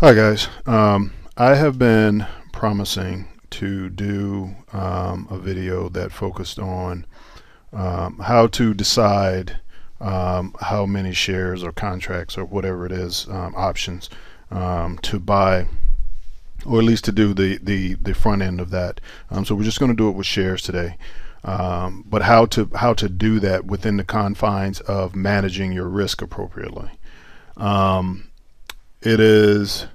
Hi guys. I have been promising to do a video that focused on how to decide how many shares or contracts or whatever it is, options to buy, or at least to do the front end of that. So we're just going to do it with shares today. But how to do that within the confines of managing your risk appropriately. It is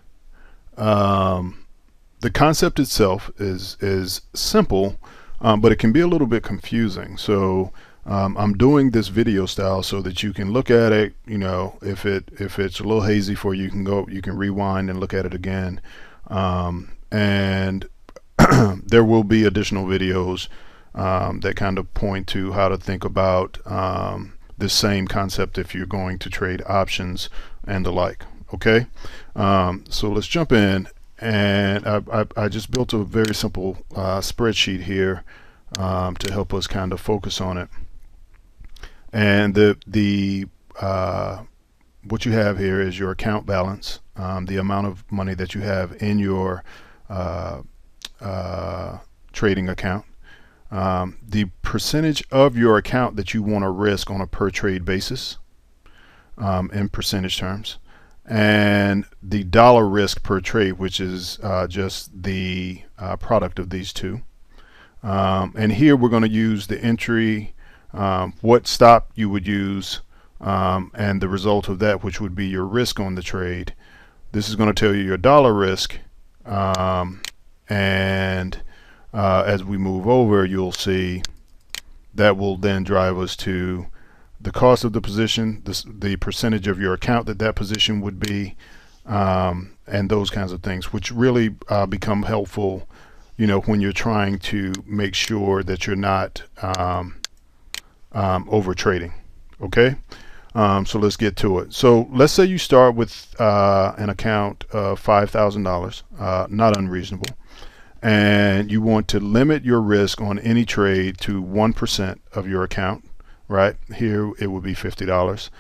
the concept itself is simple, but it can be a little bit confusing. So I'm doing this video style so that you can look at it. You know, if it's a little hazy for you, you can rewind and look at it again. And there will be additional videos that kind of point to how to think about this same concept if you're going to trade options and the like. Okay, so let's jump in, and I just built a very simple spreadsheet here to help us kind of focus on it. And the what you have here is your account balance, the amount of money that you have in your trading account, the percentage of your account that you want to risk on a per trade basis in percentage terms, and the dollar risk per trade, which is just the product of these two. And here we're going to use the entry, what stop you would use, and the result of that, which would be your risk on the trade. This is going to tell you your dollar risk, and as we move over, you'll see that will then drive us to the cost of the position, the percentage of your account that position would be, and those kinds of things, which really become helpful, you know, when you're trying to make sure that you're not over trading. Okay, so let's get to it. So let's say you start with an account of $5,000, not unreasonable, and you want to limit your risk on any trade to 1% of your account. Right here it would be $50,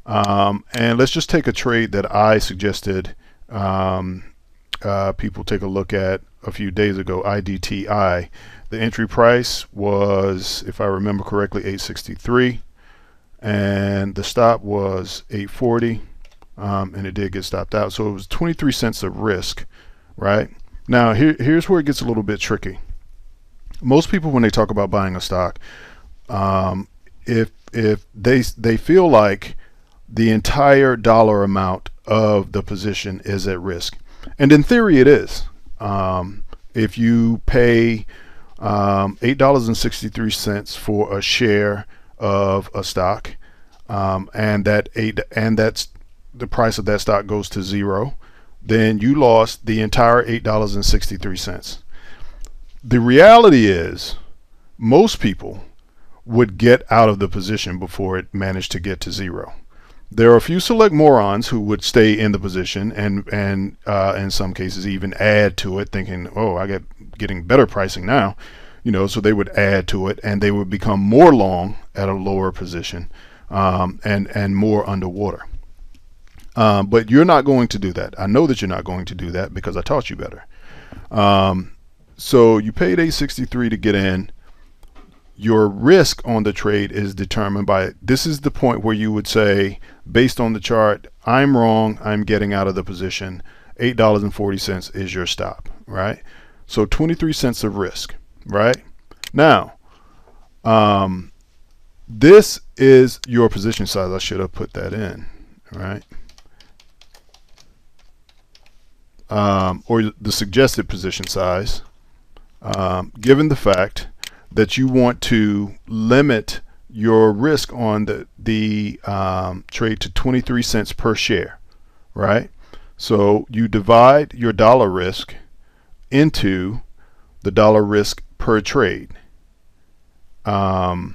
and let's just take a trade that I suggested people take a look at a few days ago, IDTI. The entry price was, if I remember correctly, $863, and the stop was $840, and it did get stopped out, so it was 23 cents of risk. Right now, here's where it gets a little bit tricky. Most people, when they talk about buying a stock, if they feel like the entire dollar amount of the position is at risk, and in theory it is. If you pay $8.63 for a share of a stock, and that's the price of that stock goes to zero, then you lost the entire $8.63. The reality is most people would get out of the position before it managed to get to zero. There are a few select morons who would stay in the position and in some cases even add to it, thinking, oh, I getting better pricing now, you know, so they would add to it and they would become more long at a lower position, and more underwater. But you're not going to do that. I know that you're not going to do that because I taught you better. So you paid $863 to get in. Your risk on the trade is determined by, this is the point where you would say, based on the chart, I'm wrong, I'm getting out of the position. $8.40 is your stop, right? So 23 cents of risk, right? Now, this is your position size. I should have put that in, right? Or the suggested position size, given the fact that you want to limit your risk on the trade to 23 cents per share, right? So you divide your dollar risk into the dollar risk per trade to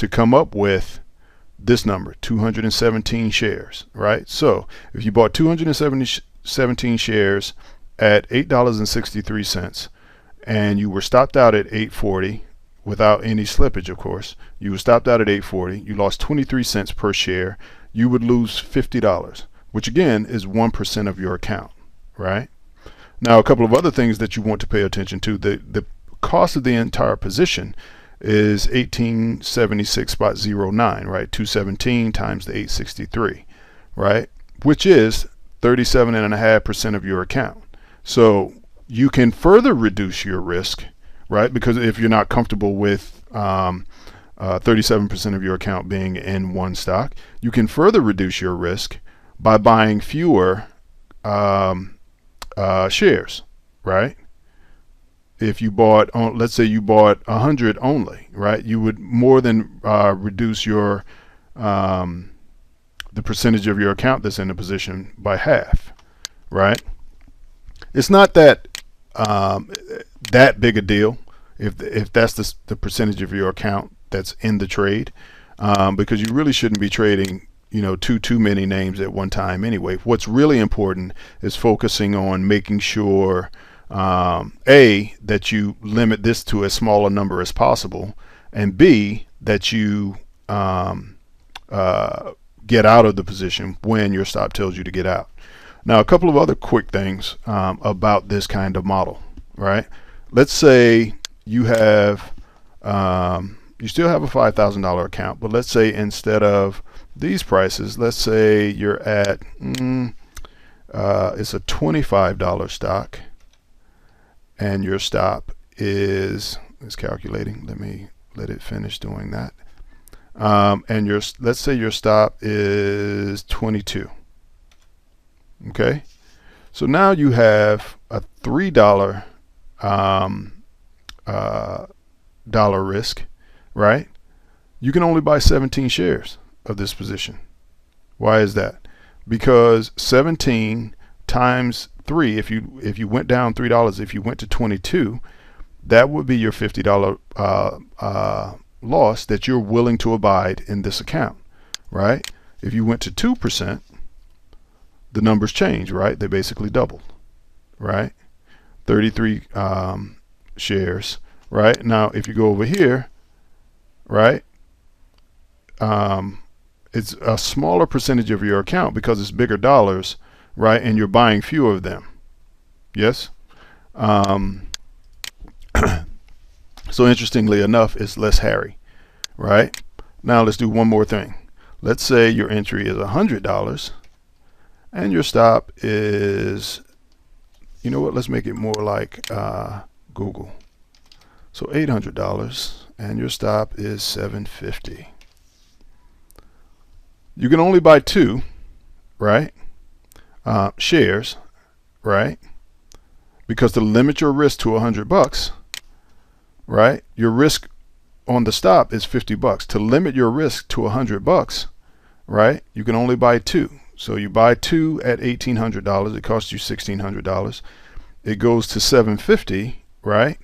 come up with this number, 217 shares, right? So if you bought 217 shares at $8.63, and you were stopped out at $8.40 without any slippage, of course, you were stopped out at $8.40, you lost 23 cents per share, you would lose $50. which again is 1% of your account, right? Now, a couple of other things that you want to pay attention to. The cost of the entire position is 1876.09, right? 217 times the 863, right? Which is 37.5% of your account. So you can further reduce your risk, right? Because if you're not comfortable with 37% of your account being in one stock, you can further reduce your risk by buying fewer shares, right? If you bought, let's say you bought 100 only, right? You would more than reduce your the percentage of your account that's in the position by half, right? It's not that that big a deal if that's the percentage of your account that's in the trade, because you really shouldn't be trading, you know, too many names at one time anyway. What's really important is focusing on making sure A, that you limit this to as small a number as possible, and B, that you get out of the position when your stop tells you to get out. Now, a couple of other quick things about this kind of model, right? Let's say you have you still have a $5,000 account, but let's say instead of these prices, let's say you're at it's a $25 stock, and your stop is calculating. Let it finish doing that. And let's say your stop is 22. Okay, so now you have a $3 dollar risk, right? You can only buy 17 shares of this position. Why is that? Because 17 times 3, if you went down $3, if you went to 22, that would be your $50 loss that you're willing to abide in this account, right? If you went to 2%, the numbers change, right? They basically doubled, right? 33 shares, right? Now, if you go over here, right, it's a smaller percentage of your account because it's bigger dollars, right? And you're buying fewer of them. Yes. So interestingly enough, it's less hairy, right? Now let's do one more thing. Let's say your entry is $100 and your stop is, you know what, let's make it more like Google. So $800 and your stop is $750. You can only buy 2, right? Shares, right? Because to limit your risk to $100, right? Your risk on the stop is $50. To limit your risk to $100, right? You can only buy 2. So you buy 2 at $1,800. It costs you $1,600. It goes to $750, right?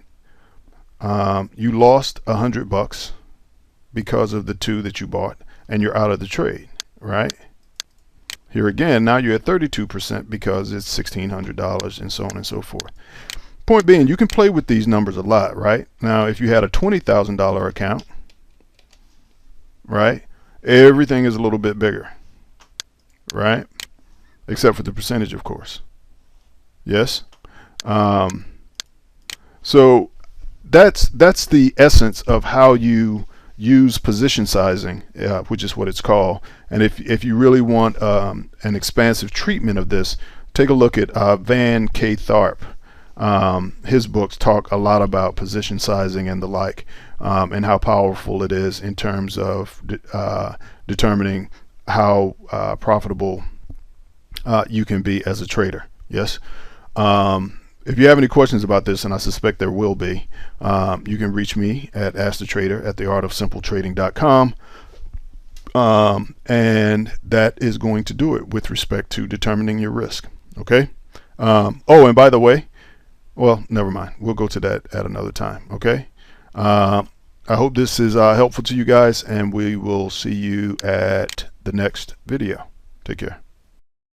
You lost $100 because of the 2 that you bought, and you're out of the trade, right? Here again, now you're at 32% because it's $1,600 and so on and so forth. Point being, you can play with these numbers a lot, right? Now, if you had a $20,000 account, right, everything is a little bit bigger, right? Except for the percentage, of course. Yes. So that's the essence of how you use position sizing, which is what it's called. And if you really want an expansive treatment of this, take a look at Van K. Tharpe. His books talk a lot about position sizing and the like, and how powerful it is in terms of determining how profitable you can be as a trader. Yes. If you have any questions about this, and I suspect there will be, you can reach me at askthetrader@theartofsimpletrading.com. And that is going to do it with respect to determining your risk. Okay. Oh, and by the way, well, never mind. We'll go to that at another time. Okay. I hope this is helpful to you guys, and we will see you at the next video. Take care.